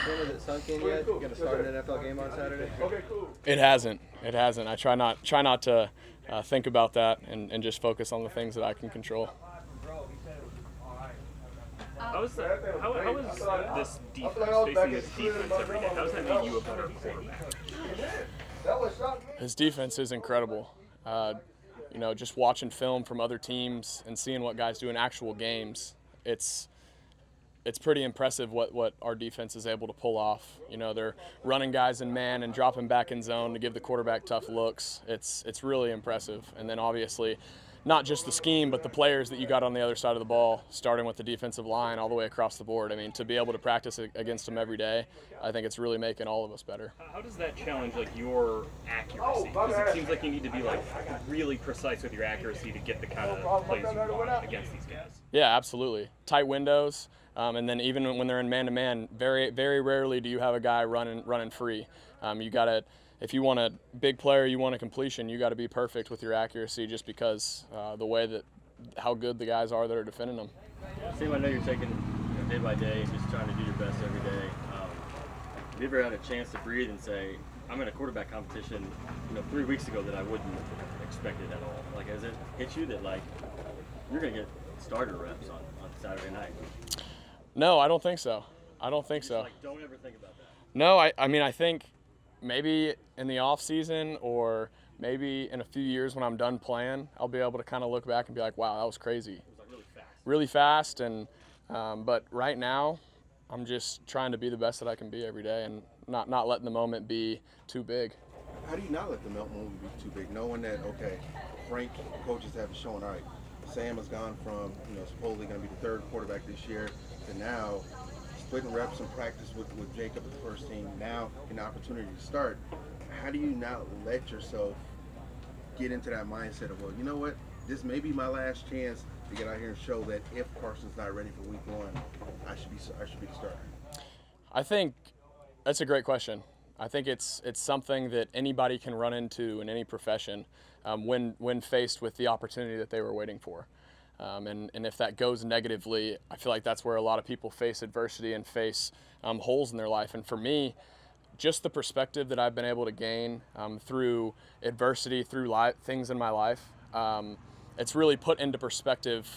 Has it sunk in yet? You're gonna start an NFL game on Saturday? It hasn't. It hasn't. I try not to think about that and just focus on the things that I can control. How is this defense, facing this defense every day? How does that make you a better quarterback? His defense is incredible. You know, just watching film from other teams and seeing what guys do in actual games, it's pretty impressive what our defense is able to pull off. You know, they're running guys in man and dropping back in zone to give the quarterback tough looks. It's really impressive. And then obviously, not just the scheme, but the players that you got on the other side of the ball, starting with the defensive line all the way across the board. I mean, to be able to practice against them every day, I think it's really making all of us better. How does that challenge your accuracy? Because it seems like you need to be really precise with your accuracy to get the kind of plays you want against these guys. Yeah, absolutely. Tight windows, and then even when they're in man-to-man, very, very rarely do you have a guy running free. You got to. If you want a big player, you want a completion, you got to be perfect with your accuracy just because the way that how good the guys are that are defending them. Sam, I know you're taking day by day and just trying to do your best every day. Have you ever had a chance to breathe and say, I'm in a quarterback competition 3 weeks ago that I wouldn't expect it at all? Like, has it hit you that you're going to get starter reps on Saturday night? No, I don't think so. I don't think so. Don't ever think about that. No, I mean, I think maybe in the off season or maybe in a few years when I'm done playing, I'll be able to kind of look back and be like, wow, that was crazy. It was really fast. And but right now, I'm just trying to be the best that I can be every day and not letting the moment be too big. How do you not let the moment be too big, knowing that, okay, Frank, coaches have shown, all right, Sam has gone from, supposedly going to be the third quarterback this year to now splitting reps and practice with Jacob at the first team, now an opportunity to start. How do you not let yourself get into that mindset of, well, you know what, this may be my last chance to get out here and show that if Carson's not ready for week one, I should be the starter? I think that's a great question. I think it's something that anybody can run into in any profession when faced with the opportunity that they were waiting for. And if that goes negatively, I feel like that's where a lot of people face adversity and face holes in their life. And for me, just the perspective that I've been able to gain through adversity, through things in my life, it's really put into perspective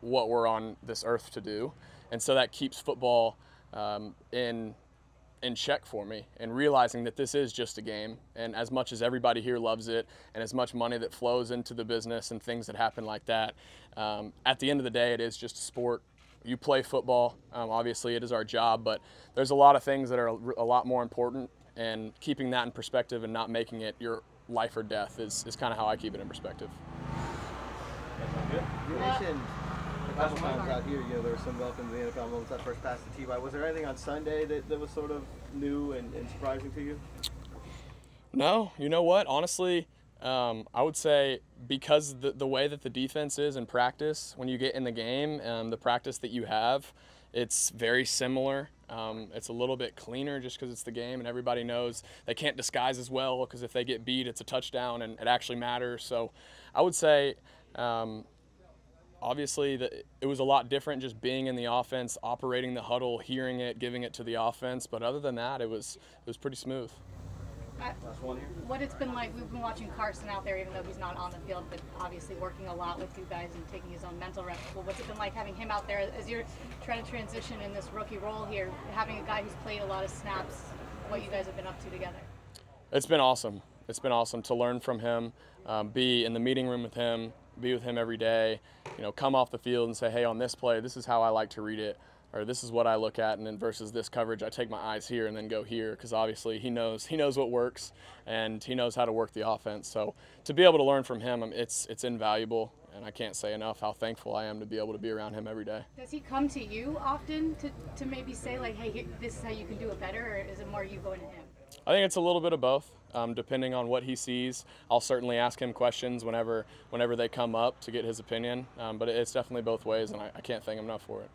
what we're on this earth to do. And so that keeps football in check for me, and realizing that this is just a game, and as much as everybody here loves it and as much money that flows into the business and things that happen like that, at the end of the day, it is just a sport. You play football, obviously it is our job, but there's a lot of things that are a lot more important, and keeping that in perspective and not making it your life or death is kind of how I keep it in perspective. You mentioned a couple times out here, there was some welcome to the NFL moments, that first pass to T.Y. Was there anything on Sunday that was sort of new and surprising to you? No, you know what? Honestly, I would say because the way that the defense is in practice, when you get in the game, the practice that you have, it's very similar. It's a little bit cleaner just because it's the game and everybody knows they can't disguise as well, because if they get beat, it's a touchdown and it actually matters. So I would say obviously it was a lot different just being in the offense, operating the huddle, hearing it, giving it to the offense. But other than that, it was pretty smooth. What it's been like, we've been watching Carson out there, even though he's not on the field, but obviously working a lot with you guys and taking his own mental reps. Well, what's it been like having him out there as you're trying to transition in this rookie role here, having a guy who's played a lot of snaps, what you guys have been up to together? It's been awesome. It's been awesome to learn from him, be in the meeting room with him, be with him every day, come off the field and say, hey, on this play, this is how I like to read it, or this is what I look at, and then versus this coverage, I take my eyes here and then go here, because obviously he knows what works and he knows how to work the offense. So to be able to learn from him, it's invaluable, and I can't say enough how thankful I am to be able to be around him every day. Does he come to you often to maybe say, like, hey, this is how you can do it better, or is it more you going to him? I think it's a little bit of both. Depending on what he sees, I'll certainly ask him questions whenever they come up to get his opinion. But it's definitely both ways, and I can't thank him enough for it.